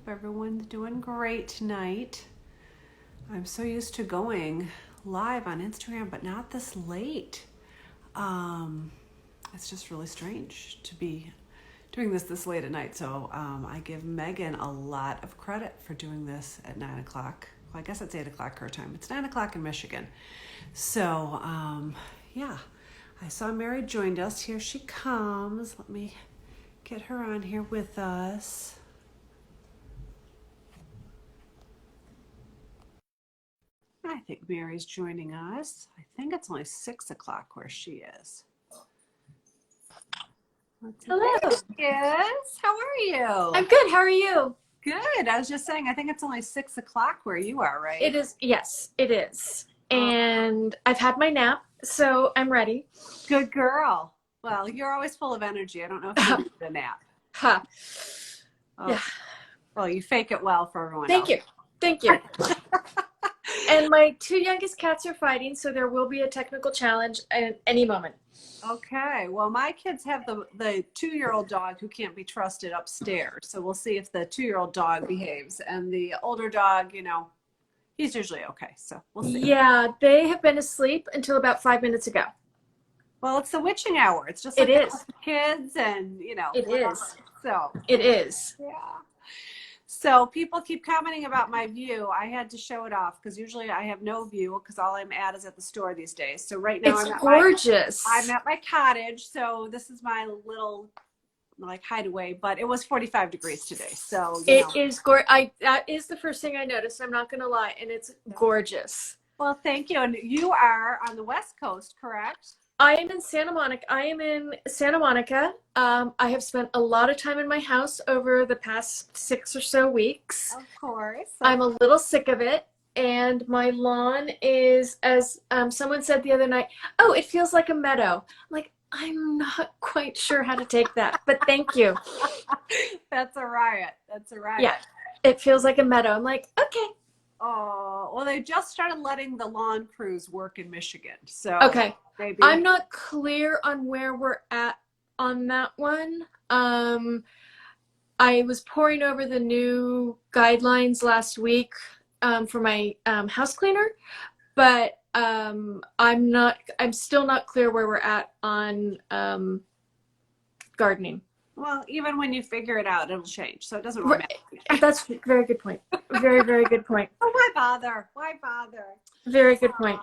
everyone's doing great tonight. I'm so used to going live on Instagram, but not this late. Um, it's just really strange to be doing this late at night. So I give Megan a lot of credit for doing this at 9 o'clock. Well, I guess it's 8 o'clock her time. It's 9 o'clock in Michigan. So yeah, I saw Mary joined us. Here she comes. Let me get her on here with us. I think Mary's joining us. I think it's only 6 o'clock where she is. Hello. There she is. How are you? I'm good. How are you? Good. I was just saying, I think it's only 6 o'clock where you are, right? It is. Yes, it is. And I've had my nap, so I'm ready. Good girl. Well, you're always full of energy. I don't know if you need a nap. Huh. Oh. Yeah. Well, you fake it well for everyone Thank else. you. Thank you. And my two youngest cats are fighting, so there will be a technical challenge at any moment. Okay. Well, my kids have the 2-year-old dog who can't be trusted upstairs. So we'll see if the 2-year-old dog behaves. And the older dog, he's usually okay. So we'll see. Yeah, they have been asleep until about 5 minutes ago. Well, it's the witching hour. It's just like it is. Kids and, It whatever. is. So It is. yeah. So people keep commenting about my view. I had to show it off because usually I have no view because all I'm at is at the store these days. So right now It's gorgeous. I'm at my cottage. So this is my little hideaway, but it was 45 degrees today. So it is gorgeous. That is the first thing I noticed. I'm not going to lie. And it's gorgeous. Well, thank you. And you are on the West Coast, correct? I am in Santa Monica. I have spent a lot of time in my house over the past 6 or so weeks. Of course. I'm a little sick of it. And my lawn is, as someone said the other night, oh, it feels like a meadow. I'm not quite sure how to take that, but thank you. That's a riot. Yeah, it feels like a meadow. I'm like, okay. Oh, well, they just started letting the lawn crews work in Michigan. So okay. Maybe. I'm not clear on where we're at on that one. I was poring over the new guidelines last week for my house cleaner, but I'm still not clear where we're at on gardening. Well, even when you figure it out, it'll change. So it doesn't really matter. That's a very good point. Very, very good point. Oh, why bother? Why bother? Very good point.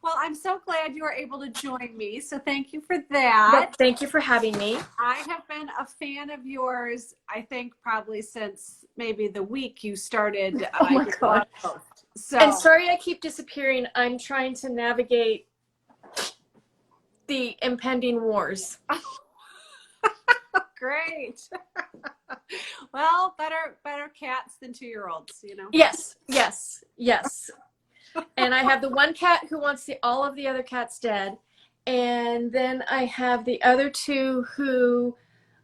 Well, I'm so glad you were able to join me. So thank you for that. Well, thank you for having me. I have been a fan of yours, I think, probably since maybe the week you started. Oh my God. So. And sorry I keep disappearing. I'm trying to navigate the impending wars. Great. Well, better cats than 2-year-olds, Yes. And I have the one cat who wants all of the other cats dead. And then I have the other two who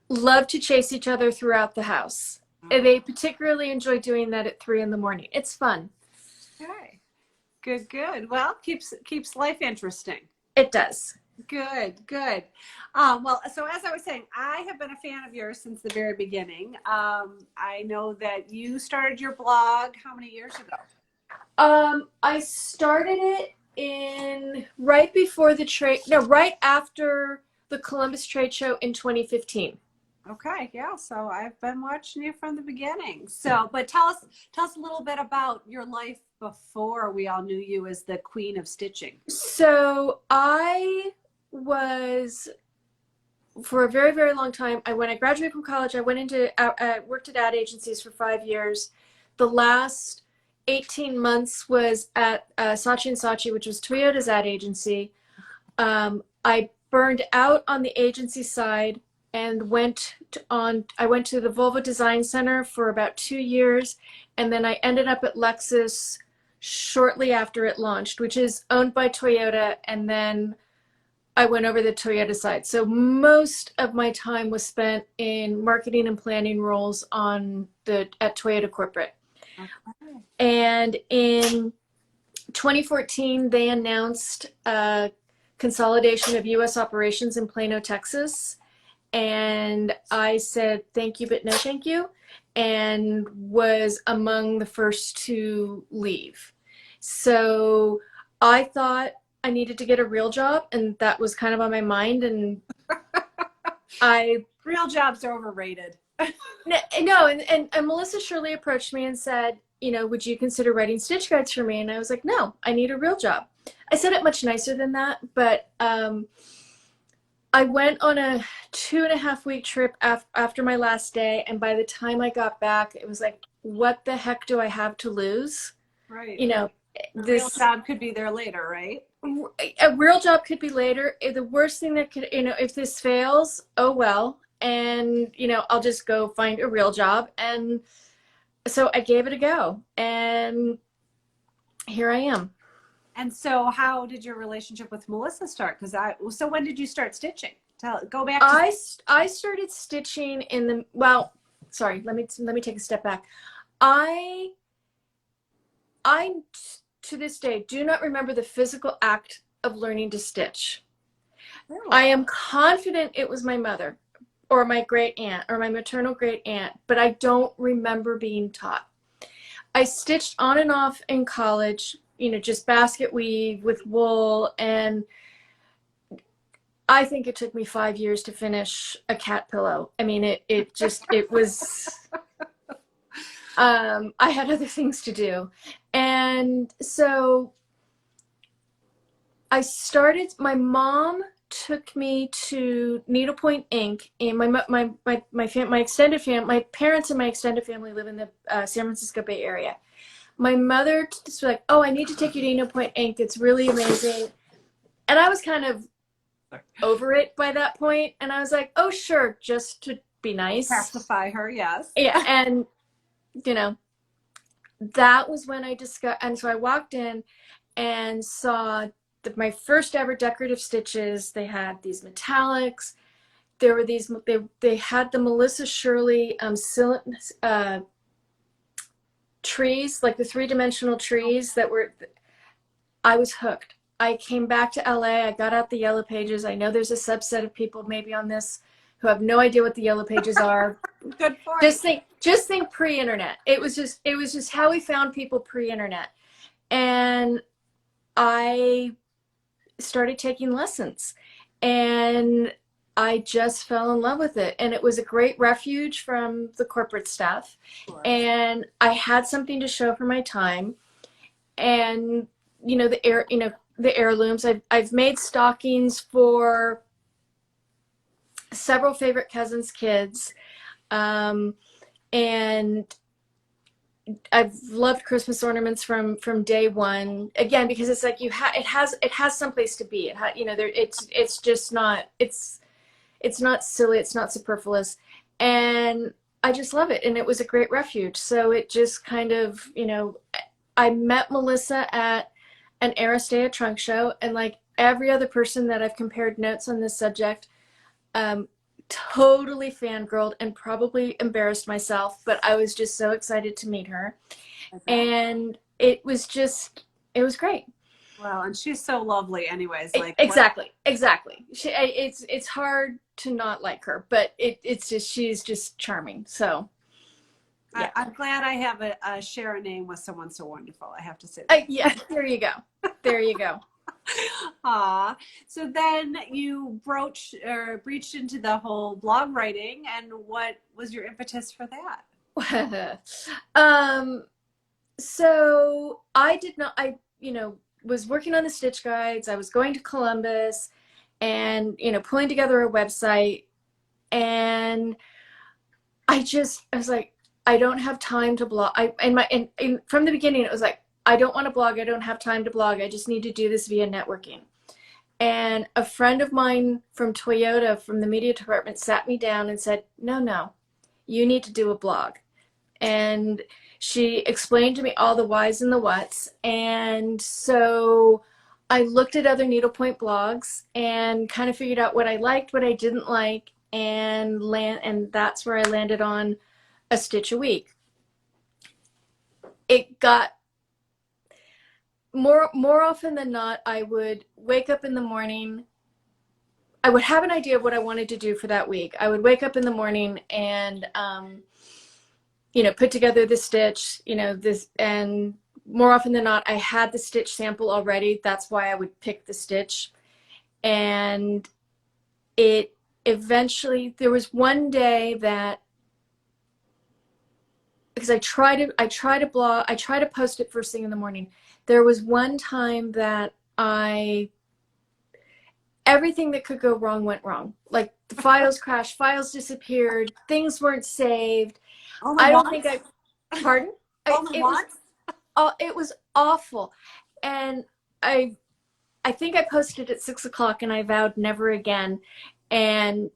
love to chase each other throughout the house. Oh. They particularly enjoy doing that at 3 a.m. It's fun. Okay. Good. Well, keeps life interesting. It does. Good. Well, so as I was saying, I have been a fan of yours since the very beginning. I know that you started your blog how many years ago? I started it right after the Columbus Trade Show in 2015. Okay, yeah. So I've been watching you from the beginning. So, but tell us a little bit about your life before we all knew you as the Queen of Stitching. So I was, for a very, very long time, when I graduated from college, I worked at ad agencies for 5 years. The last 18 months was at Saatchi & Saatchi, which was Toyota's ad agency. I burned out on the agency side and went to the Volvo Design Center for about 2 years. And then I ended up at Lexus shortly after it launched, which is owned by Toyota. And then I went over the Toyota side. So most of my time was spent in marketing and planning roles at Toyota Corporate. Okay. And in 2014, they announced a consolidation of U.S. operations in Plano, Texas. And I said, thank you, but no thank you. and was among the first to leave. So I thought I needed to get a real job, and that was kind of on my mind. And I Real jobs are overrated. no, and Melissa Shirley approached me and said, would you consider writing stitch guides for me? And I was like, no, I need a real job. I said it much nicer than that, but I went on a 2.5 week trip after my last day, and by the time I got back, it was like, what the heck do I have to lose? Right. You know, A real job could be there later, right? A real job could be later. The worst thing that could, if this fails, oh well, and I'll just go find a real job. And so I gave it a go, and here I am. And so how did your relationship with Melissa start? So when did you start stitching? Go back to I started stitching sorry, let me take a step back. I to this day do not remember the physical act of learning to stitch. Really? I am confident it was my mother or my great aunt or my maternal great aunt, but I don't remember being taught. I stitched on and off in college, just basket weave with wool, and I think it took me 5 years to finish a cat pillow. I mean, it was, I had other things to do. And so my mom took me to Needlepoint Inc. And my extended family, my parents and my extended family live in the San Francisco Bay Area. My mother was like, oh, I need to take you to Needlepoint Inc. It's really amazing. And I was kind of over it by that point. And I was like, oh, sure, just to be nice. Pacify her, yes. Yeah. And, that was when I discovered, and so I walked in and saw my first ever decorative stitches. They had these metallics. There were these, they had the Melissa Shirley trees, like the 3-dimensional trees I was hooked. I came back to LA. I got out the Yellow Pages. I know there's a subset of people maybe on this who have no idea what the Yellow Pages are. Good point. Just think pre-internet. It was just how we found people pre-internet. And I started taking lessons, and I just fell in love with it. And it was a great refuge from the corporate stuff. Sure. And I had something to show for my time. And, the heirlooms. I've made stockings for several favorite cousins' kids. And I've loved Christmas ornaments from day one. Again, because it's like it has someplace to be. It's just not, it's not silly. It's not superfluous. And I just love it. And it was a great refuge. So it just kind of, I met Melissa at an Aristea trunk show, and like every other person that I've compared notes on this subject, totally fangirled and probably embarrassed myself, but I was just so excited to meet her. Okay. And it was great. Well, and she's so lovely anyways. Exactly. It's hard to not like her, but she's just charming. So yeah. I'm glad I have a share a name with someone so wonderful. I have to say. Yeah, there you go. There you go. Aw. So then you breached into the whole blog writing, and what was your impetus for that? So I was working on the stitch guides. I was going to Columbus and, pulling together a website, and I was like, I don't have time to blog. From the beginning, it was like, I don't want to blog. I don't have time to blog. I just need to do this via networking. And a friend of mine from Toyota, from the media department, sat me down and said, no, you need to do a blog. And she explained to me all the whys and the whats. And so I looked at other needlepoint blogs and kind of figured out what I liked, what I didn't like, and that's where I landed on a stitch a week. It got more often than not, I would wake up in the morning. I would have an idea of what I wanted to do for that week. I would wake up in the morning and put together the stitch, this, and more often than not, I had the stitch sample already. That's why I would pick the stitch. And it eventually, there was one day that, because I try to blog, I try to post it first thing in the morning. There was one time that everything that could go wrong went wrong. Like the files crashed, files disappeared, things weren't saved. Only once? Pardon? Only once? It was awful. And I think I posted at 6 o'clock and I vowed never again. And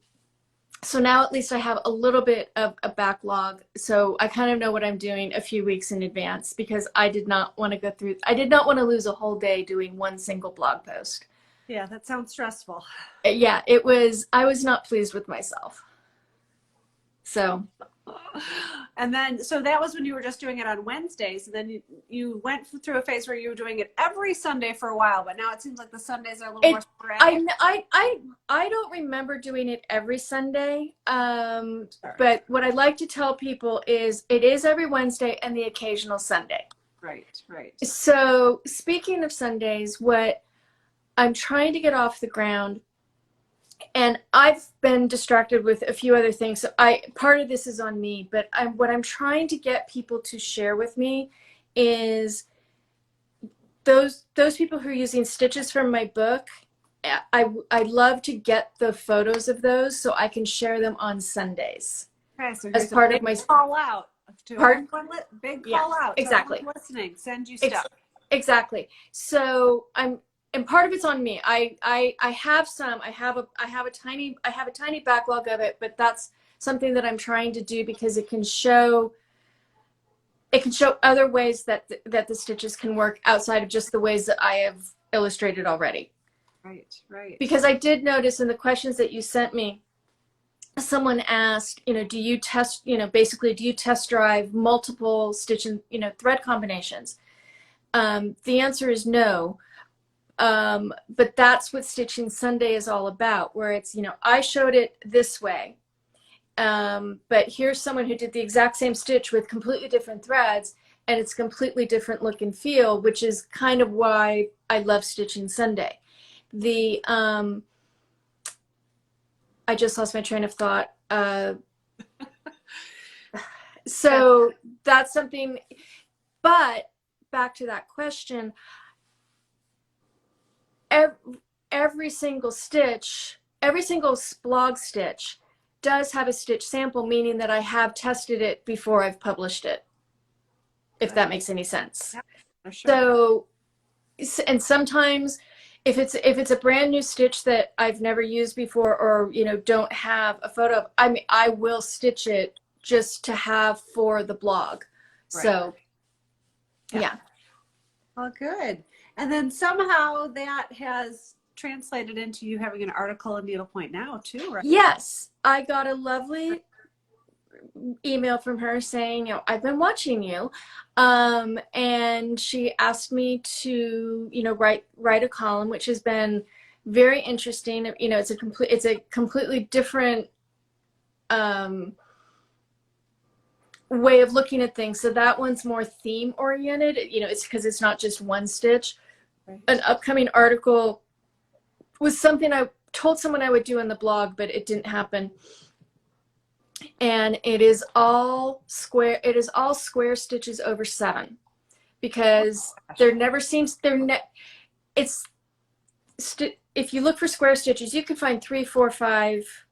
so now at least I have a little bit of a backlog. So I kind of know what I'm doing a few weeks in advance, because I did not want to lose a whole day doing one single blog post. Yeah, that sounds stressful. Yeah, I was not pleased with myself. So. And then, so that was when you were just doing it on Wednesdays. And then you went through a phase where you were doing it every Sunday for a while, but now it seems like the Sundays are a little more sporadic. I don't remember doing it every Sunday. But what I like to tell people is it is every Wednesday and the occasional Sunday. Right, right. So speaking of Sundays, what I'm trying to get off the ground, and I've been distracted with a few other things. So part of this is on me, but what I'm trying to get people to share with me is those people who are using stitches from my book. I love to get the photos of those so I can share them on Sundays. Okay, so as part of my call out. Pardon? Big call out. Exactly. Listening, send you stuff. Exactly. So and part of it's on me. I have some. I have a tiny backlog of it, but that's something that I'm trying to do because it can show other ways that the stitches can work outside of just the ways that I have illustrated already. Right, right. Because I did notice in the questions that you sent me, someone asked, do you test, basically, do you test drive multiple stitch and, thread combinations? The answer is no. But that's what Stitching Sunday is all about, where it's, I showed it this way. But here's someone who did the exact same stitch with completely different threads, and it's completely different look and feel, which is kind of why I love Stitching Sunday. I just lost my train of thought. So that's something, but back to that question, every single blog stitch does have a stitch sample, meaning that I have tested it before I've published it, if that makes any sense. Yeah, for sure. So, and sometimes if it's a brand new stitch that I've never used before, or don't have a photo of, I will stitch it just to have for the blog. Right. So yeah. Well, good. And then somehow that has translated into you having an article in Needlepoint now too, right? Yes, I got a lovely email from her saying, I've been watching you, and she asked me to, write a column, which has been very interesting. It's a completely different way of looking at things. So that one's more theme oriented. It's because it's not just one stitch. Right. An upcoming article was something I told someone I would do in the blog, but it didn't happen. And it is all square. It is all square stitches over 7, because there never seems if you look for square stitches, you can find 3, 4, 5,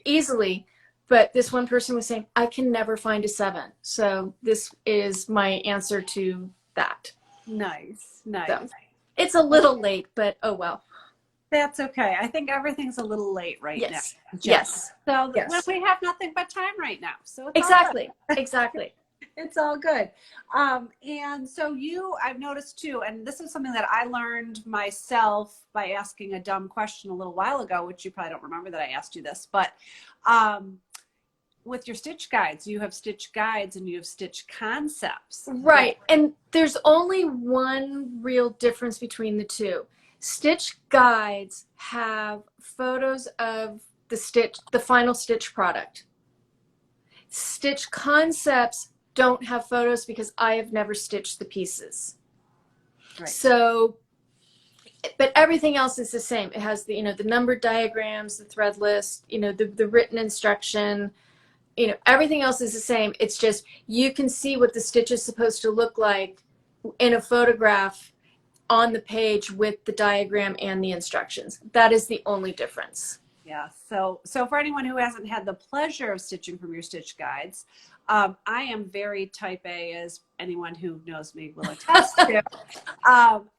easily. But this one person was saying, I can never find a 7. So this is my answer to that. Nice, nice. So, it's a little late, but oh well. That's okay. I think everything's a little late right now. Yes. So we have nothing but time right now. So it's exactly. It's all good. And so I've noticed too, and this is something that I learned myself by asking a dumb question a little while ago, which you probably don't remember that I asked you this, but with your stitch guides, you have stitch guides and you have stitch concepts. Right. And there's only one real difference between the two. Stitch guides have photos of the final stitch product. Stitch concepts don't have photos because I have never stitched the pieces. Right. So, but everything else is the same. It has the, you know, the numbered diagrams, the thread list, you know, the written instruction, you know, everything else is the same. It's just, you can see what the stitch is supposed to look like in a photograph on the page with the diagram and the instructions. That is the only difference. Yeah. So for anyone who hasn't had the pleasure of stitching from your stitch guides, I am very type A, as anyone who knows me will attest to.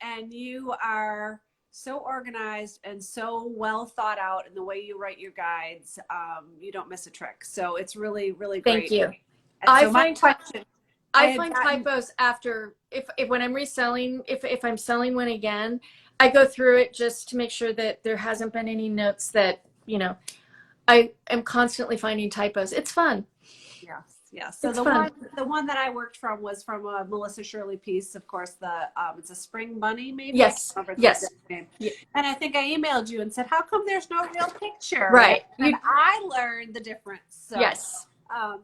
And you are so organized and so well thought out in the way you write your guides. You don't miss a trick. So it's really, really great. Thank you. And I so find I find gotten, typos after, if when I'm reselling, if I'm selling one again, I go through it just to make sure that there hasn't been any notes that, you know, I am constantly finding typos. It's fun. yes, yes. So It's the fun. one that I worked from was from a Melissa Shirley piece. Of course, it's a spring bunny, maybe. Yes. I can't remember the Yes. exact name. Yeah. And I think I emailed you and said, "How come there's no real picture?" Right. And I learned the difference. So, yes.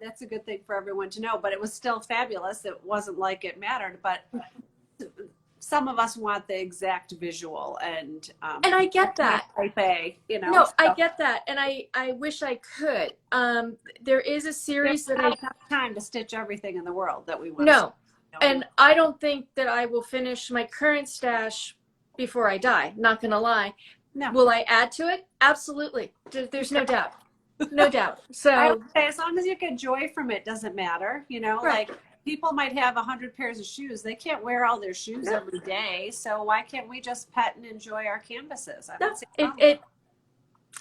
that's a good thing for everyone to know. But it was still fabulous. It wasn't like it mattered, but some of us want the exact visual, and I get that. Type A, you know. No, so. I get that, and I wish I could. There is a series There's that not enough time to stitch everything in the world that we want. No, and I don't think that I will finish my current stash before I die. Not gonna lie. No. Will I add to it? Absolutely. There's no doubt. No doubt. So I would say as long as you get joy from it, doesn't matter. You know, right. like people might have 100 pairs of shoes. They can't wear all their shoes every day. So why can't we just pet and enjoy our canvases? I don't see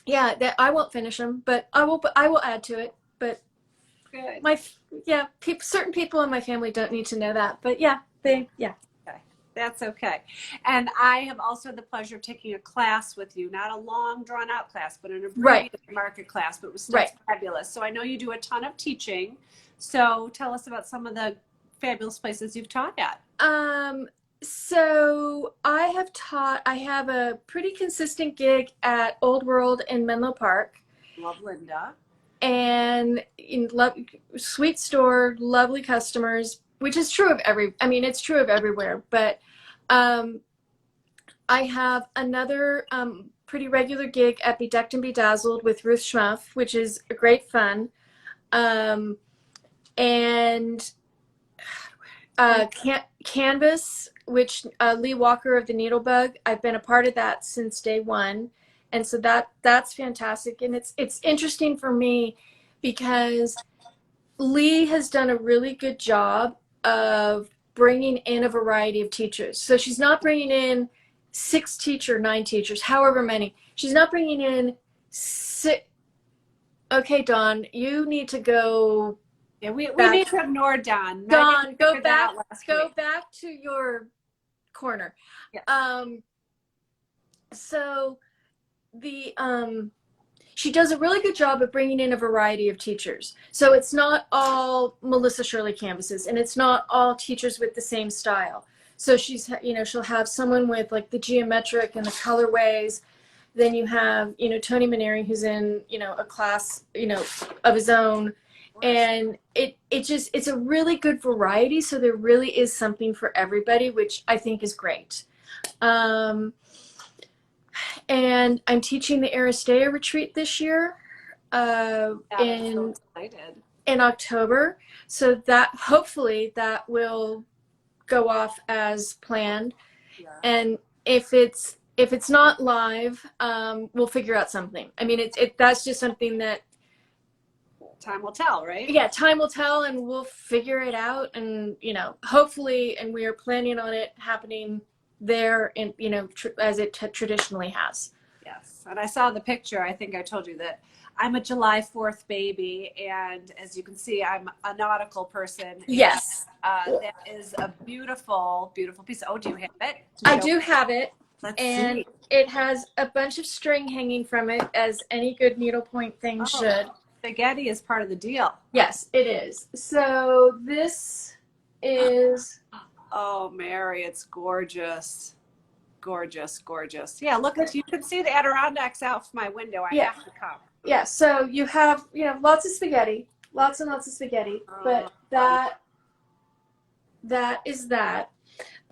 yeah, that I won't finish them, but I will add to it. But good. Certain people in my family don't need to know that. But yeah. Okay. That's okay. And I have also had the pleasure of taking a class with you, not a long drawn out class, but an abbreviated market class, but it was still fabulous. So I know you do a ton of teaching. So tell us about some of the fabulous places you've taught at. So I have a pretty consistent gig at Old World in Menlo Park. Love Linda. And sweet store, lovely customers, which is true of it's true of everywhere. But I have another pretty regular gig at Bedecked and Bedazzled with Ruth Schmuff, which is great fun. And Canvas, which Lee Walker of the Needlebug, I've been a part of that since day one. And so that's fantastic. And it's interesting for me because Lee has done a really good job of bringing in a variety of teachers. So she's not bringing in 9 teachers, however many. She's not bringing in 6. Okay, Dawn, you need to go. Yeah, we need to ignore Dawn. Dawn, go back to your corner. Yes. So she does a really good job of bringing in a variety of teachers. So it's not all Melissa Shirley canvases, and it's not all teachers with the same style. So she'll have someone with like the geometric and the colorways. Then you have, Tony Maneri, who's in, a class, of his own. And it's a really good variety. So there really is something for everybody, which I think is great. And I'm teaching the Aristea retreat this year in October. So that hopefully that will go off as planned. Yeah. And if it's not live, we'll figure out something. I mean, that's just something that time will tell, right? Yeah, time will tell, and we'll figure it out. And hopefully, and we are planning on it happening there, and as it traditionally has. Yes, and I saw the picture. I think I told you that I'm a July 4th baby, and as you can see, I'm a nautical person. Yes. And, that is a beautiful, beautiful piece. Oh, do you have it? I do have it. Let's and see. It has a bunch of string hanging from it, as any good needlepoint thing should. Spaghetti is part of the deal. Yes, it is. So this is... Oh, Mary, it's gorgeous. Gorgeous, gorgeous. Yeah, look, you can see the Adirondacks out from my window. I have to come. Yeah, so you have, lots of spaghetti. lots and lots of spaghetti. Oh, But that is that.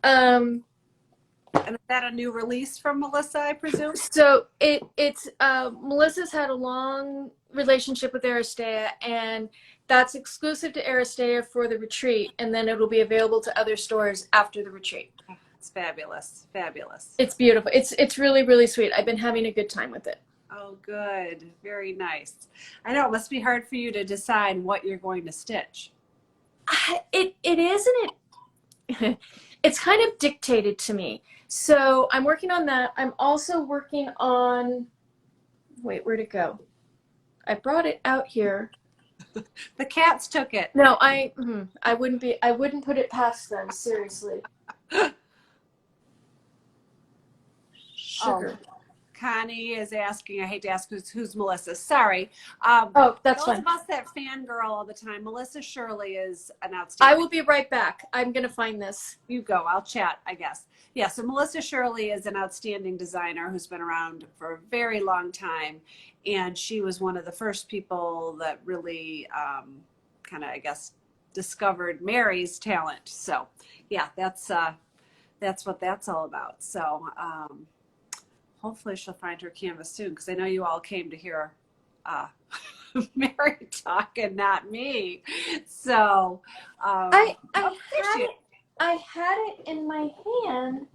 Um, and is that a new release from Melissa, I presume? so it's Melissa's had a long relationship with Aristea, and that's exclusive to Aristea for the retreat, and then it'll be available to other stores after the retreat. It's fabulous. Fabulous. It's beautiful. It's really, really sweet. I've been having a good time with it. Oh, good. Very nice. I know it must be hard for you to decide what you're going to stitch. It isn't it. It's kind of dictated to me. So I'm working on that. I'm also working on. Wait, where'd it go? I brought it out here. The cats took it. No, I wouldn't put it past them, seriously. Sugar. Oh, Connie is asking, I hate to ask who's Melissa. Sorry. Oh, that's those fine. of us that fangirl all the time, Melissa Shirley is an I outstanding. will be right back. I'm going to find this. You go. I'll chat, I guess. Yeah, so Melissa Shirley is an outstanding designer who's been around for a very long time. And she was one of the first people that really kind of, I guess, discovered Mary's talent. So, yeah, that's what that's all about. So, hopefully she'll find her canvas soon, because I know you all came to hear Mary talk and not me. So I had it in my hand.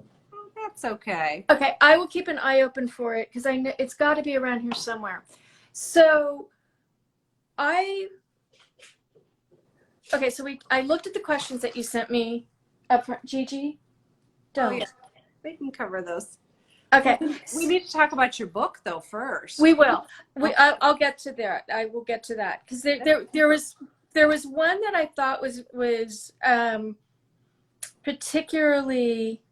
that's okay. Okay, I will keep an eye open for it because I know it's got to be around here somewhere. So I looked at the questions that you sent me up front. Gigi, don't. Oh, yeah. We can cover those. Okay. We need to talk about your book though first. We will. I'll get to that. I will get to that because there was one that I thought was particularly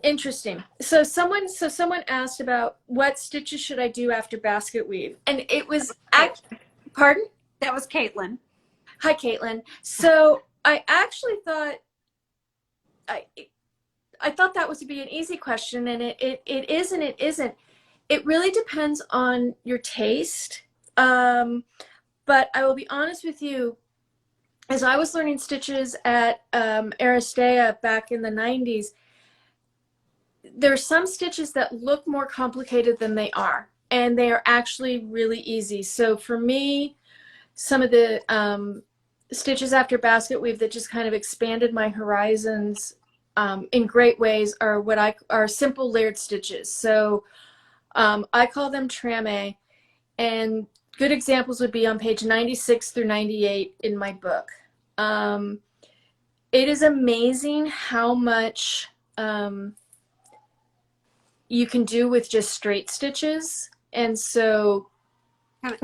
interesting. So someone asked about what stitches should I do after basket weave, and it was pardon? That was Caitlin. Hi, Caitlin. So I actually thought I thought that was to be an easy question, and it is and it isn't. It really depends on your taste. But I will be honest with you, as I was learning stitches at Aristea back in the 90s, there are some stitches that look more complicated than they are, and they are actually really easy. So for me, some of the stitches after basket weave that just kind of expanded my horizons in great ways are simple layered stitches. So I call them tramé, and good examples would be on page 96 through 98 in my book. It is amazing how much you can do with just straight stitches. And so can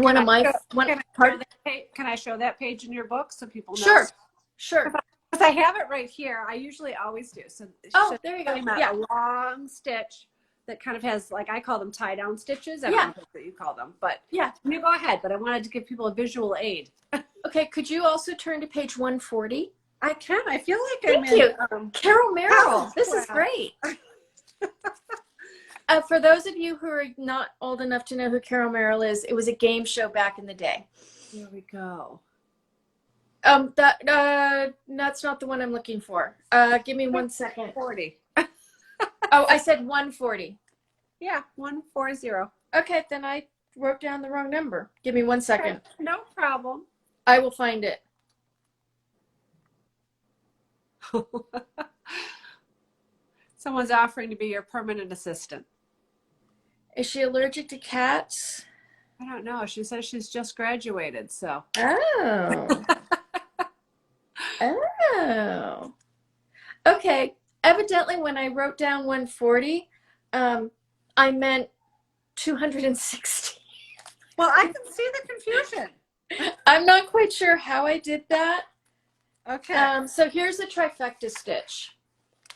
I show that page in your book so people know? Sure. Because I have it right here. I usually always do. So there you go. Yeah, a long stitch that kind of has, like, I call them tie down stitches. I don't know what you call them, but yeah. You go ahead. But I wanted to give people a visual aid. Okay, could you also turn to page 140? I can. I feel like Thank you. Carol Merrill. This is great. For those of you who are not old enough to know who Carol Merrill is, it was a game show back in the day. Here we go. That's not the one I'm looking for. Give me 1 second. 40. Oh, I said 140. Yeah, 140. Okay, then I wrote down the wrong number. Give me 1 second. Okay, no problem. I will find it. Someone's offering to be your permanent assistant. Is she allergic to cats? I don't know. She says she's just graduated, so. Oh. Oh. Okay. Evidently, when I wrote down 140, I meant 260. Well, I can see the confusion. I'm not quite sure how I did that. Okay. So here's a trifecta stitch.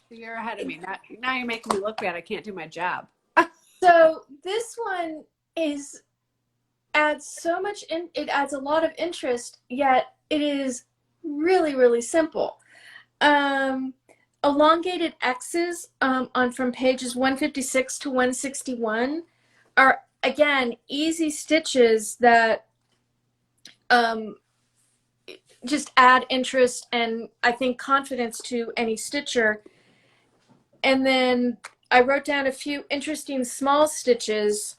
You're ahead of me. Now you're making me look bad. I can't do my job. So this one adds a lot of interest, yet it is really, really simple. Elongated X's from pages 156 to 161 are again, easy stitches that just add interest and I think confidence to any stitcher. And then I wrote down a few interesting small stitches.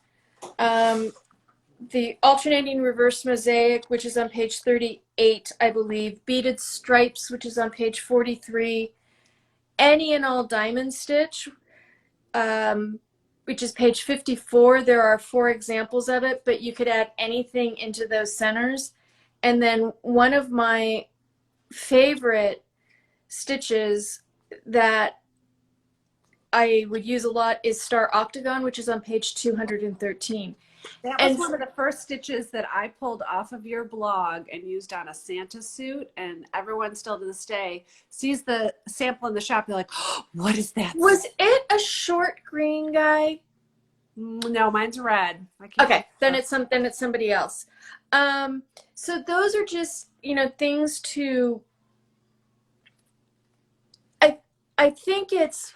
The alternating reverse mosaic, which is on page 38, I believe. Beaded stripes, which is on page 43. Any and all diamond stitch, which is page 54. There are 4 examples of it, but you could add anything into those centers. And then one of my favorite stitches that I would use a lot is Star Octagon, which is on page 213. That was one of the first stitches that I pulled off of your blog and used on a Santa suit, and everyone still to this day sees the sample in the shop. They're like, oh, what is that? Was it a short green guy? No, mine's red. Okay, then it's somebody else. So those are just, you know, things to, I think it's,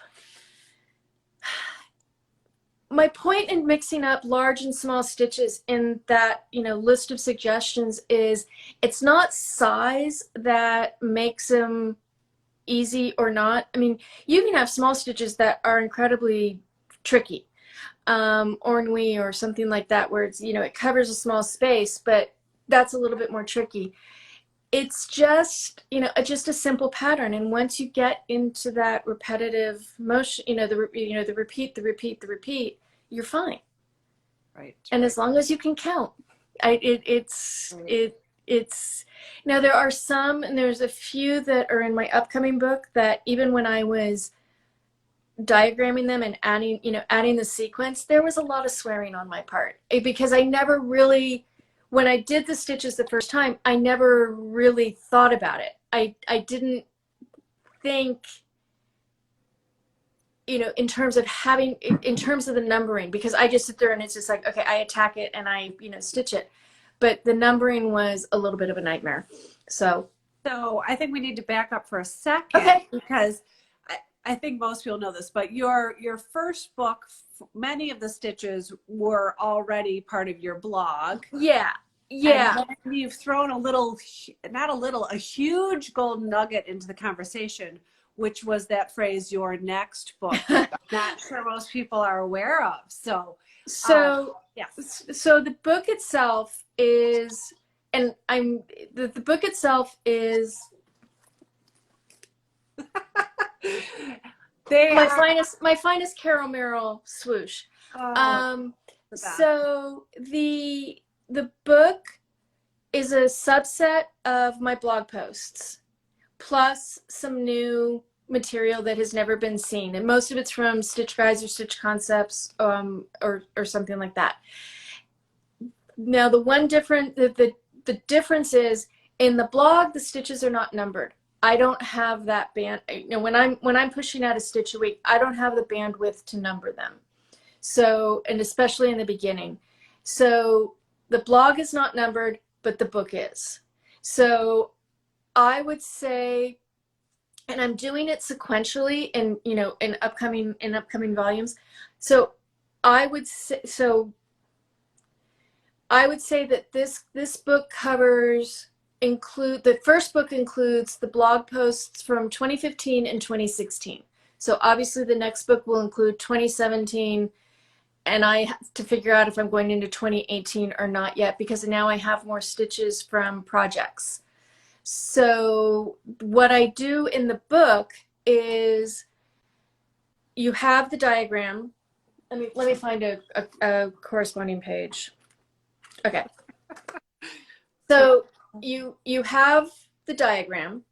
my point in mixing up large and small stitches in that, you know, list of suggestions is it's not size that makes them easy or not. I mean, you can have small stitches that are incredibly tricky, ornwy or something like that, where it's, you know, it covers a small space, but that's a little bit more tricky. It's just, you know, just a simple pattern, and once you get into that repetitive motion, you know, the repeat, you're fine. Right. And as long as you can count, it's now there are some, and there's a few that are in my upcoming book that even when I was diagramming them and adding the sequence, there was a lot of swearing on my part, because I never really, when I did the stitches the first time, I never really thought about it. I didn't think, you know, in terms of the numbering, because I just sit there and it's just like, okay, I attack it and I, you know, stitch it. But the numbering was a little bit of a nightmare. So I think we need to back up for a second, okay, because I think most people know this, but your first book, many of the stitches were already part of your blog. Yeah. And then you've thrown a huge golden nugget into the conversation, which was that phrase, your next book. I'm not sure most people are aware of. So yes. So the book itself is, and the book itself is my finest Carol Merrill swoosh. So the book is a subset of my blog posts, plus some new material that has never been seen, and most of it's from Stitch Guides or Stitch Concepts, or something like that. Now, the difference is, in the blog, the stitches are not numbered. I don't have that band. You know, when I'm pushing out a stitch a week, I don't have the bandwidth to number them. So, and especially in the beginning. So the blog is not numbered, but the book is. So I would say, and I'm doing it sequentially in, you know, in upcoming volumes. So I would say that this book the first book includes the blog posts from 2015 and 2016. So obviously the next book will include 2017, and I have to figure out if I'm going into 2018 or not yet, because now I have more stitches from projects. So what I do in the book is, you have the diagram. Let me find a corresponding page. Okay. So you have the diagram.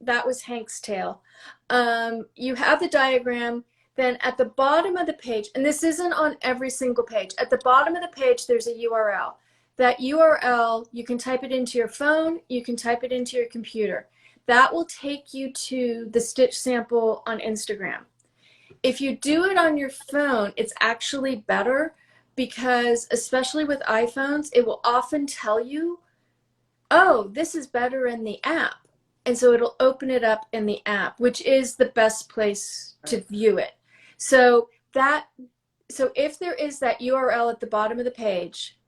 That was Hank's tale. You have the diagram. Then at the bottom of the page, and this isn't on every single page, at the bottom of the page there's a URL. That URL, you can type it into your phone, you can type it into your computer. That will take you to the stitch sample on Instagram. If you do it on your phone, it's actually better, because especially with iPhones, it will often tell you, oh, this is better in the app. And so it'll open it up in the app, which is the best place to view it. So that so if there is that URL at the bottom of the page,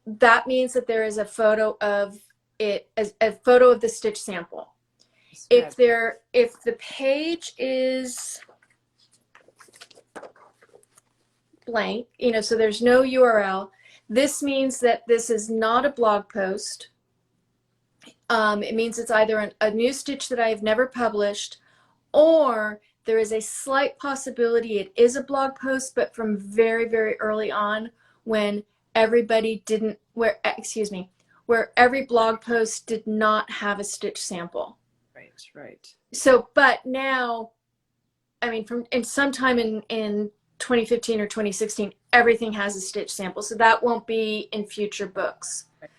that means that there is a photo of it, as a photo of the stitch sample. If the page is blank, so there's no URL, this means that this is not a blog post. It means it's either a new stitch that I have never published, or there is a slight possibility it is a blog post, but from very, very early on, when everybody didn't, where every blog post did not have a stitch sample. Right. So, but now, I mean, sometime in 2015 or 2016, everything has a stitch sample. So that won't be in future books. Right.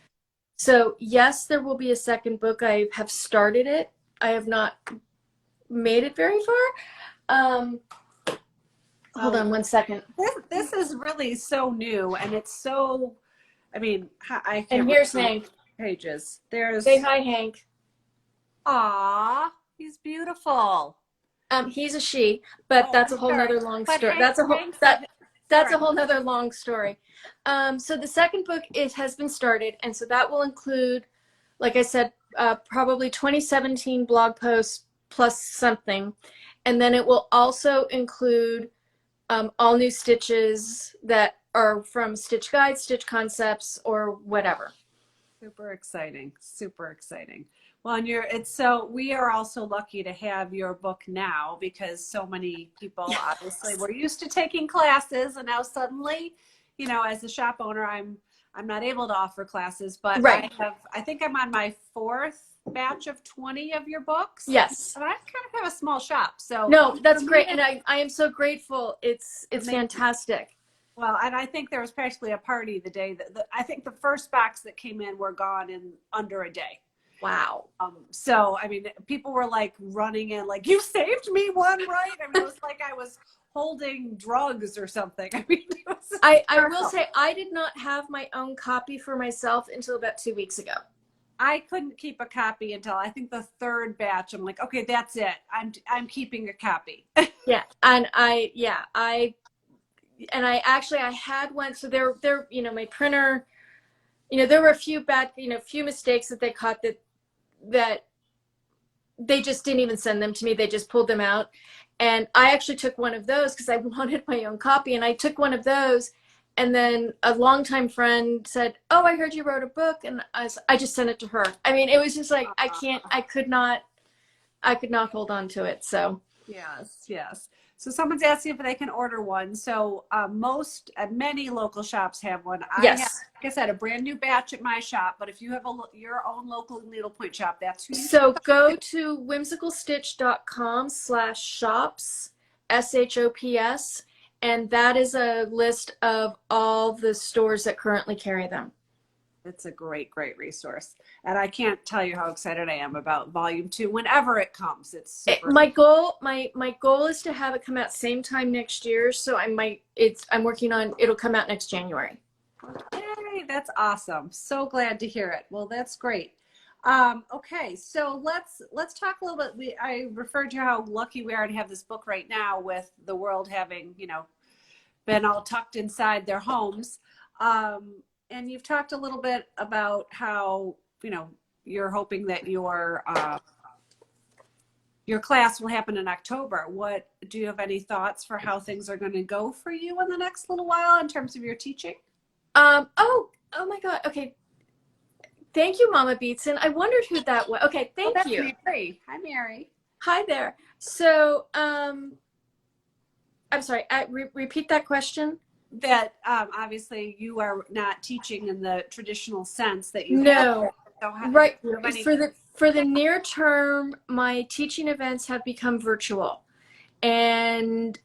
So yes, there will be a second book. I have started it. I have not made it very far. Hold on one second. This is really so new, and it's so, I mean, I can't. And here's Hank. Pages. Say hi, Hank. Aw, he's beautiful. He's a she, but that's a whole nother long story. That's a whole nother long story. So the second book, it has been started, and so that will include, like I said, probably 2017 blog posts plus something, and then it will also include all new stitches that are from Stitch Guides, Stitch Concepts, or whatever. Super exciting. Super exciting. Well, and we are also lucky to have your book now, because so many people obviously were used to taking classes, and now suddenly, as a shop owner, I'm not able to offer classes, but right. I think I'm on my 4th batch of 20 of your books. Yes. And I kind of have a small shop. So no, that's great. And I am so grateful. It's fantastic. Well, and I think there was practically a party the day that I think the first box that came in were gone in under a day. Wow. So, I mean, people were like running in, like, you saved me one, right? I mean, it was like I was holding drugs or something. I mean, I will say I did not have my own copy for myself until about 2 weeks ago. I couldn't keep a copy until I think the 3rd batch. I'm like, okay, that's it. I'm keeping a copy. Yeah. And I had one. So there, my printer, there were a few few mistakes that they caught that they just didn't even send them to me. They just pulled them out. And I actually took one of those because I wanted my own copy. And I took one of those. And then a longtime friend said, "Oh, I heard you wrote a book." And I just sent it to her. I mean, it was just like, I could not hold on to it. So yes. So someone's asking if they can order one. So many local shops have one. Yes. Like I said, a brand new batch at my shop, but if you have your own local needlepoint shop, that's who you So go to whimsicalstitch.com/shops, SHOPS, and that is a list of all the stores that currently carry them. It's a great resource. And I can't tell you how excited I am about volume 2 whenever it comes. It's super my goal is to have it come out same time next year. So I'm working on, it'll come out next January. Yay, that's awesome. So glad to hear it. Well, that's great. Okay, so let's talk a little bit. I referred to how lucky we are to have this book right now, with the world having, been all tucked inside their homes. And you've talked a little bit about how, you're hoping that your class will happen in October. Do you have any thoughts for how things are going to go for you in the next little while in terms of your teaching? Oh my God. Okay. Thank you, Mama Beatson. I wondered who that was. Okay. Thank you. Mary. Hi, Mary. Hi there. So, I'm sorry. Repeat that question. That obviously you are not teaching in the traditional sense that you no have. Right. For the near term, my teaching events have become virtual, and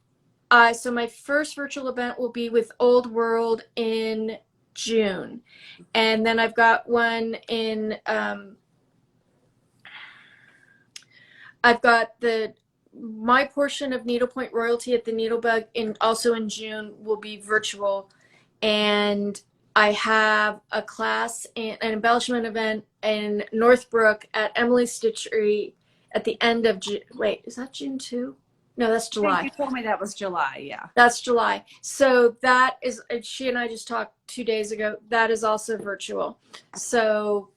so my first virtual event will be with Old World in June, and then I've got one in I've got my portion of Needlepoint Royalty at the Needlebug also in June will be virtual. And I have a class, an embellishment event in Northbrook at Emily's Stitchery at the end of June. Wait, is that June 2? No, that's I think July. you told me that was July. Yeah. That's July. So that is, she and I just talked 2 days ago. That is also virtual. So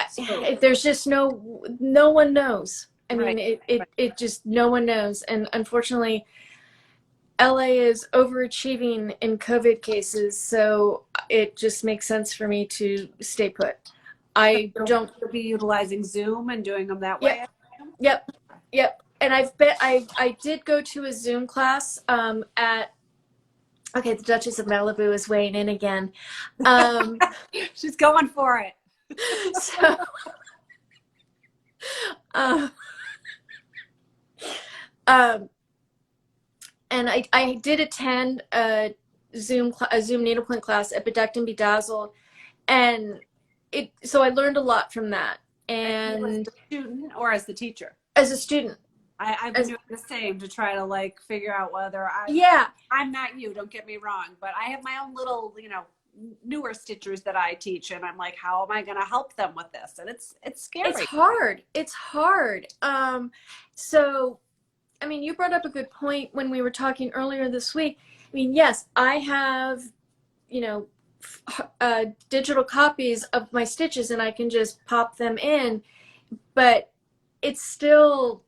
So, there's just no one knows. I right. mean, it just, no one knows. And unfortunately, LA is overachieving in COVID cases. So it just makes sense for me to stay put. I don't, You'll be utilizing Zoom and doing them that yep, way. yep, yep. And I did go to a Zoom class at, okay, the Duchess of Malibu is weighing in again. She's going for it. So, um, um, and I did attend a Zoom needlepoint class at Bedecked and Bedazzled, and so I learned a lot from that. And as And the student or as the teacher? as a student, I've been doing the same to try to like figure out whether yeah, I'm not you, don't get me wrong, but I have my own little, newer stitchers that I teach, and I'm like, how am I going to help them with this? And it's scary. it's hard. It's hard. So, I mean, you brought up a good point when we were talking earlier this week. I mean, yes, I have, you know, digital copies of my stitches and I can just pop them in, but it's still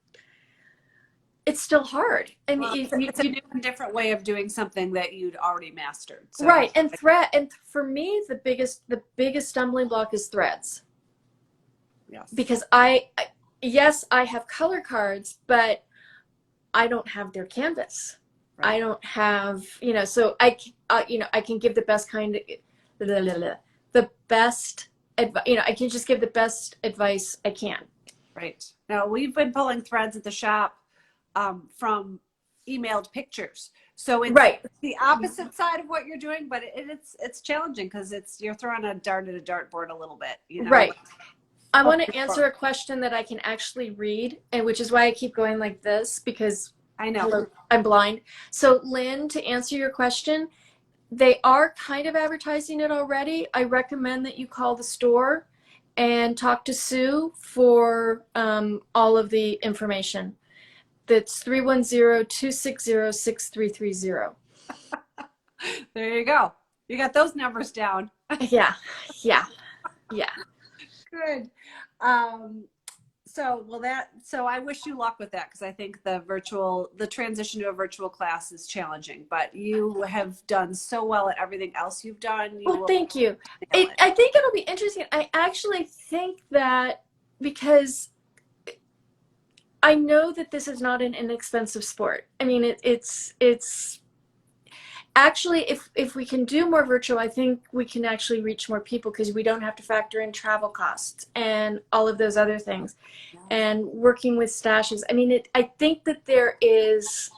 hard. And Well, it's a new and different way of doing something that you'd already mastered. So. Right. And for me, the biggest stumbling block is threads. Yes. Because yes, I have color cards, but I don't have their canvas. Right. I don't have, so I can give the best the best advice, I can just give the best advice I can. Right. Now, we've been pulling threads at the shop from emailed pictures. So it's right. the opposite side of what you're doing, but it's challenging because you're throwing a dart at a dartboard a little bit, Right. I want to answer a question that I can actually read, and which is why I keep going like this, because I know. Hello, I'm blind. So Lynn, to answer your question, they are kind of advertising it already. I recommend that you call the store and talk to Sue for all of the information. That's 310-260-6330. There you go. You got those numbers down. Yeah. Good. So I wish you luck with that, because I think the transition to a virtual class is challenging, but you have done so well at everything else you've done. Thank you. I think it'll be interesting. I actually think that because I know that this is not an inexpensive sport. I mean, it's actually, if we can do more virtual, I think we can actually reach more people because we don't have to factor in travel costs and all of those other things. And working with stashes. I mean, I think that there's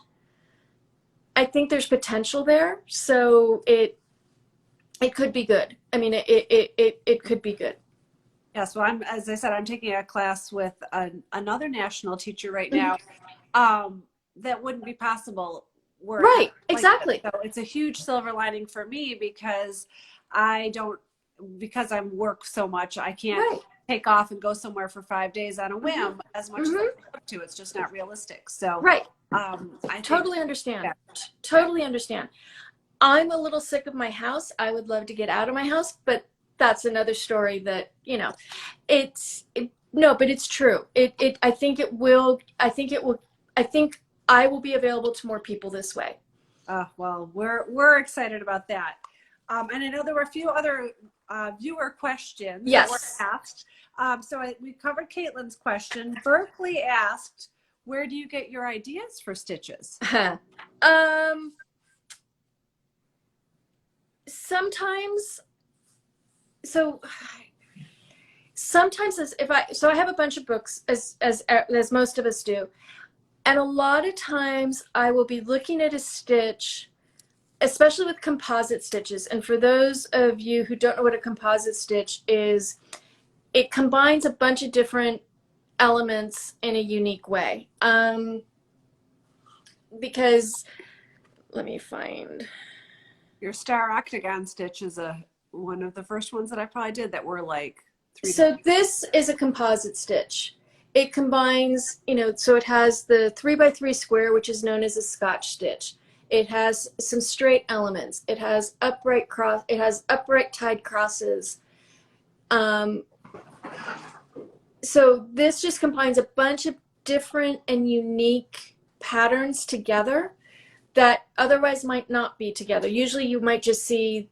potential there. So it could be good. I mean, it could be good. Yes, well, as I said, I'm taking a class with another national teacher right now. That wouldn't be possible. Right, exactly. So it's a huge silver lining for me because I work so much, I can't take off and go somewhere for 5 days on a whim as much as I would love to. It's just not realistic. So I totally understand. Yeah. Totally understand. I'm a little sick of my house. I would love to get out of my house, but that's another story that, no, but it's true. I think I will be available to more people this way. Well, we're excited about that. And I know there were a few other viewer questions that were asked. We covered Caitlin's question. Berkeley asked, where do you get your ideas for stitches? Sometimes I have a bunch of books as most of us do. And a lot of times I will be looking at a stitch, especially with composite stitches. And for those of you who don't know what a composite stitch is, it combines a bunch of different elements in a unique way. Because, let me find. Your star octagon stitch is one of the first ones that I probably did that were like 3D. So this is a composite stitch. It combines, so it has the 3x3 square, which is known as a Scotch stitch. It has some straight elements. It has upright tied crosses. Um, so this just combines a bunch of different and unique patterns together that otherwise might not be together. Usually you might just see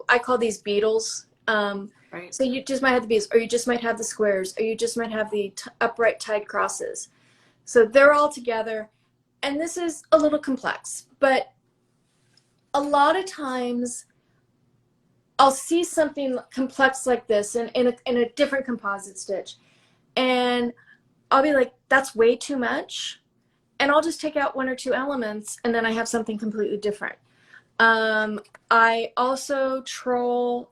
I call these beetles. Right. So you just might have the beetles, or you just might have the squares, or you just might have the upright tied crosses. So they're all together. And this is a little complex, but a lot of times I'll see something complex like this in a different composite stitch. And I'll be like, that's way too much. And I'll just take out one or two elements, and then I have something completely different. I also troll.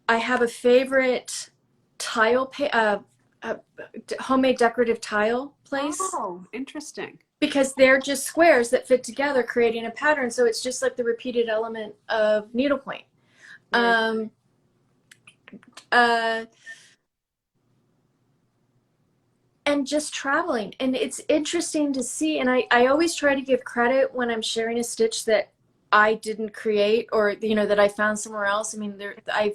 I have a favorite homemade decorative tile place. Oh, interesting. Because they're just squares that fit together, creating a pattern. So it's just like the repeated element of needlepoint. Right. And just traveling. And it's interesting to see. And I always try to give credit when I'm sharing a stitch that I didn't create, or, that I found somewhere else. I mean, I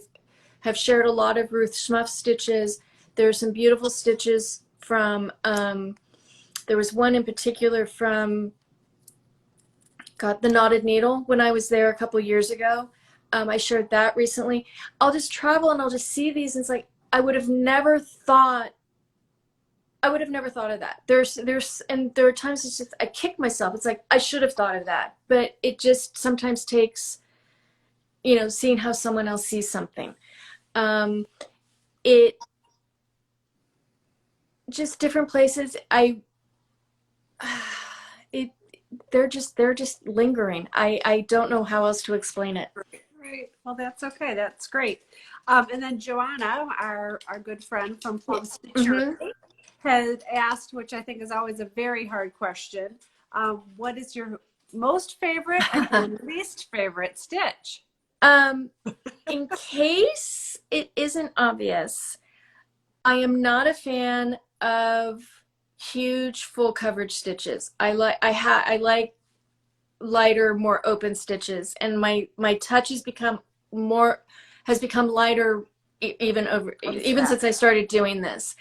have shared a lot of Ruth Schmuff stitches. There's some beautiful stitches from, there was one in particular from, the Knotted Needle when I was there a couple years ago. I shared that recently. I'll just travel and I'll just see these, and it's like, I would have never thought of that. And there are times it's just, I kick myself. It's like, I should have thought of that. But it just sometimes takes, seeing how someone else sees something. It just different places. They're just lingering. I don't know how else to explain it. Right. Well, that's okay. That's great. And then Joanna, our good friend from Plum Stitchery, had asked, which I think is always a very hard question, what is your most favorite and your least favorite stitch? In case it isn't obvious, I am not a fan of huge full coverage stitches. I like lighter, more open stitches, and my touch has become lighter even since I started doing this.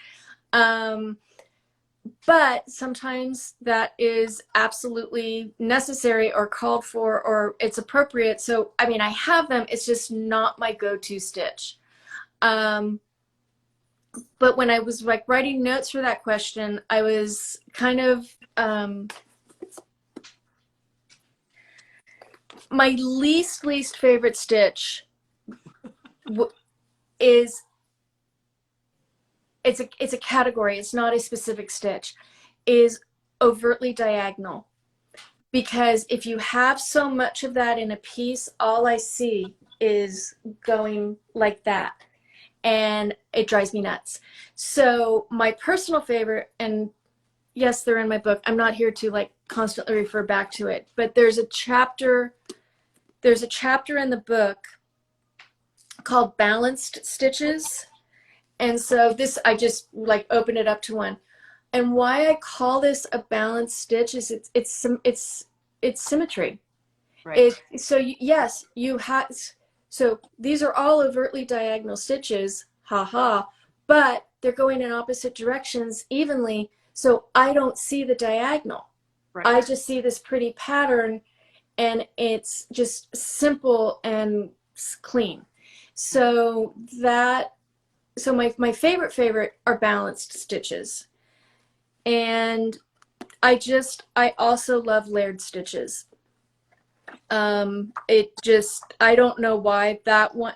But sometimes that is absolutely necessary or called for, or it's appropriate. So, I mean, I have them. It's just not my go-to stitch. But when I was like writing notes for that question, I was kind of, my least favorite stitch is, it's a category, it's not a specific stitch, is overtly diagonal. Because if you have so much of that in a piece, all I see is going like that, and it drives me nuts. So my personal favorite, and yes, they're in my book, I'm not here to like constantly refer back to it, but there's a chapter in the book called Balanced Stitches. And so this, I just like opened it up to one. And why I call this a balanced stitch is it's symmetry. Right. Yes, you have, so these are all overtly diagonal stitches, haha, but they're going in opposite directions evenly. So I don't see the diagonal. Right. I just see this pretty pattern, and it's just simple and clean. So my favorite are balanced stitches. And I also love layered stitches. I don't know why that one,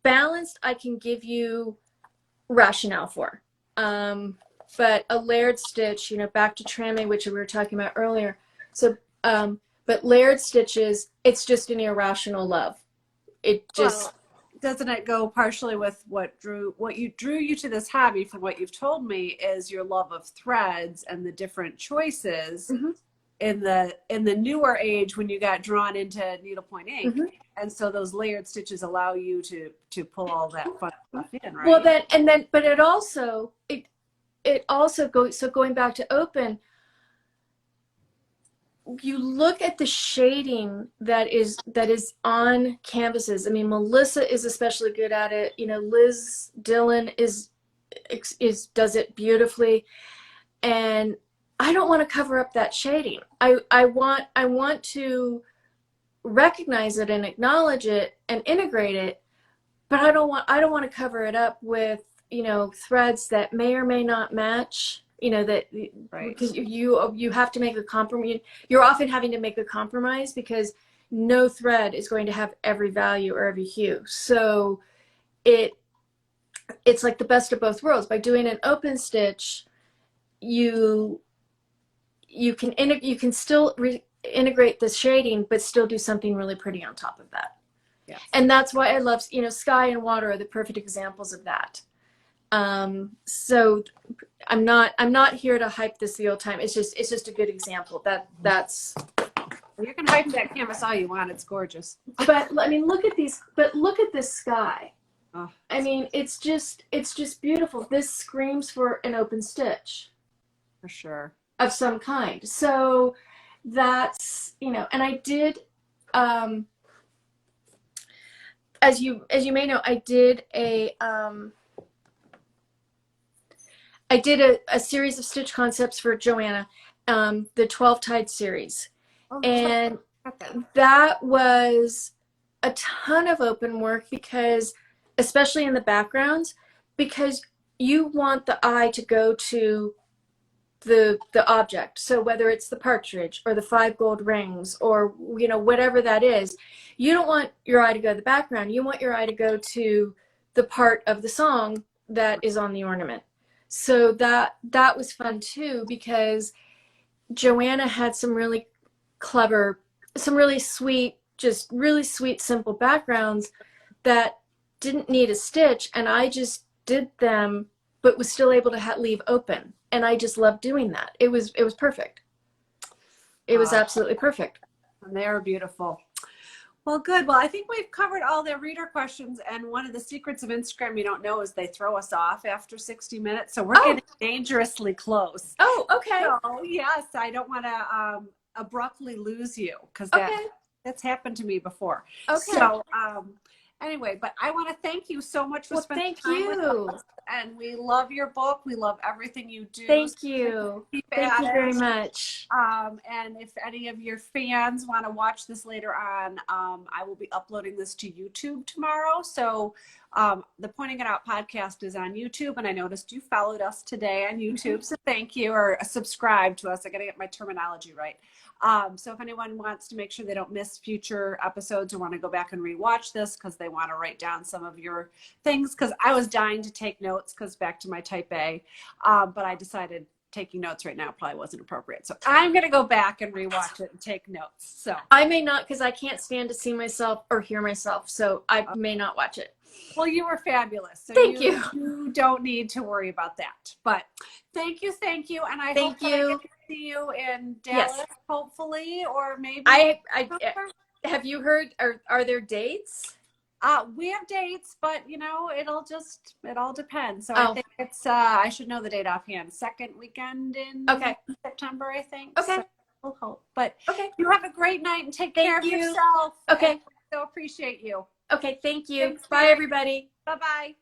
balanced, I can give you rationale for. But a layered stitch, back to Trame, which we were talking about earlier. So, but layered stitches, it's just an irrational love. It just, well, doesn't it go partially with what drew you to this hobby? From what you've told me, is your love of threads and the different choices in the newer age when you got drawn into needlepoint ink. And so those layered stitches allow you to pull all that fun stuff in, right? Well, but it also goes, so going back to open, you look at the shading that is on canvases. I mean, Melissa is especially good at it. You know, Liz Dillon does it beautifully, and I don't want to cover up that shading. I want to recognize it and acknowledge it and integrate it, but I don't want to cover it up with, you know, threads that may or may not match. You know, that Right. because you have to make a compromise. You're often having to make a compromise because no thread is going to have every value or every hue. So it's like the best of both worlds. By doing an open stitch, you can still integrate the shading, but still do something really pretty on top of that. Yes. And that's why I love, you know, sky and water are the perfect examples of that. So I'm not here to hype this the old time. It's just a good example. That's You can hype that canvas all you want. It's gorgeous. But I mean, look at these. But look at this sky. Oh, I mean, it's just beautiful. This screams for an open stitch for sure. of some kind. So that's, you know, and I did, as you may know, I did a series of stitch concepts for Joanna, the 12 Tide series. Oh, And that was a ton of open work because, especially in the backgrounds, because you want the eye to go to the object. So whether it's the partridge or the 5 gold rings or, you know, whatever that is, you don't want your eye to go to the background. You want your eye to go to the part of the song that is on the ornament. So that was fun too, because Joanna had some really clever, some really sweet, just really sweet, simple backgrounds that didn't need a stitch, and I just did them, but was still able to leave open. And I just loved doing that. It was perfect. It was absolutely perfect. And they are beautiful. Well, good. Well, I think we've covered all the reader questions. And one of the secrets of Instagram you don't know is they throw us off after 60 minutes. So we're getting dangerously close. Oh, okay. So, yes, I don't want to abruptly lose you because that's happened to me before. Okay. So anyway, but I want to thank you so much for spending time with us. And we love your book. We love everything you do. Thank you. Thank you very much. And if any of your fans want to watch this later on, I will be uploading this to YouTube tomorrow. So the Pointing It Out podcast is on YouTube, and I noticed you followed us today on YouTube. So thank you, or subscribe to us. I got to get my terminology right. So if anyone wants to make sure they don't miss future episodes or want to go back and rewatch this because they want to write down some of your things, because I was dying to take notes because back to my type A, but I decided taking notes right now probably wasn't appropriate. So I'm going to go back and rewatch it and take notes. So I may not, because I can't stand to see myself or hear myself. So I may not watch it. Well, you were fabulous. So thank you. You don't need to worry about that. But thank you. And I hope I get to see you in Dallas, hopefully, or maybe. Have you heard? Are there dates? We have dates, but it all depends. So I think it's I should know the date offhand. Second weekend in September, I think. Okay. So we'll hope. But you have a great night and take care of yourself. Okay. So appreciate you. Okay, thank you. Thanks, bye, everybody. Bye-bye.